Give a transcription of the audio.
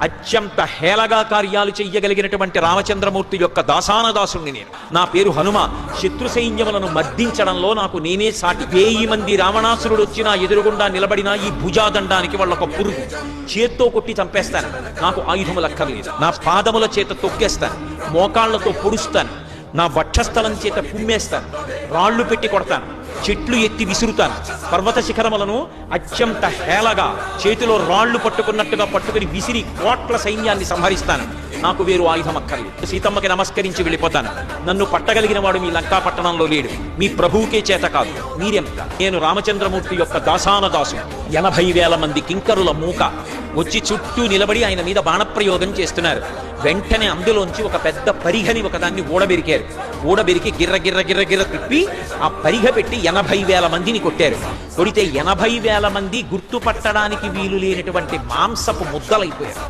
అత్యంత హేళగా కార్యాలు చెయ్యగలిగినటువంటి రామచంద్రమూర్తి యొక్క దాసానదాసుని నేను. నా పేరు హనుమ. శత్రు సైన్యములను మర్దించడంలో నాకు నేనే సాటి. 1000 మంది రావణాసురుడు వచ్చినా ఎదురుగుండా నిలబడినా ఈ భుజాదండానికి వాళ్ళొక పురుగు. చేత్తో కొట్టి చంపేస్తాను. నాకు ఆయుధములు అక్కర్లేదు. నా పాదముల చేత తొక్కేస్తాను, మోకాళ్లతో పొడుస్తాను, నా వక్షస్థలం చేత కుమ్మేస్తాను, రాళ్లు పెట్టి కొడతాను, చెట్లు ఎత్తి విసురుతాను, పర్వత శిఖరములను అత్యంత హేళగా చేతిలో రాళ్లు పట్టుకున్నట్టుగా పట్టుకుని విసిరి కోట్ల సైన్యాన్ని సంహరిస్తాను. నాకు వేరు ఆయుధం అక్కర్లేదు. సీతమ్మకి నమస్కరించి వెళ్ళిపోతాను. నన్ను పట్టగలిగిన వాడు మీ లంకా పట్టణంలో లేడు. మీ ప్రభువుకే చేత కాదు, మీరెంత. నేను రామచంద్రమూర్తి యొక్క దాసానదాసు. 80,000 మంది కింకరుల మూక వచ్చి చుట్టూ నిలబడి ఆయన మీద బాణప్రయోగం చేస్తున్నారు. వెంటనే అందులోంచి ఒక పెద్ద పరిఘని ఒకదాన్ని ఊడబెరికారు. ఊడబెరికి గిర్ర గిర్ర గిర్ర గిర్ర తిప్పి ఆ పరిఘ పెట్టి 80,000 మందిని కొట్టారు. కొడితే 80,000 మంది గుర్తుపట్టడానికి వీలు లేనటువంటి మాంసపు ముద్దలైపోయారు.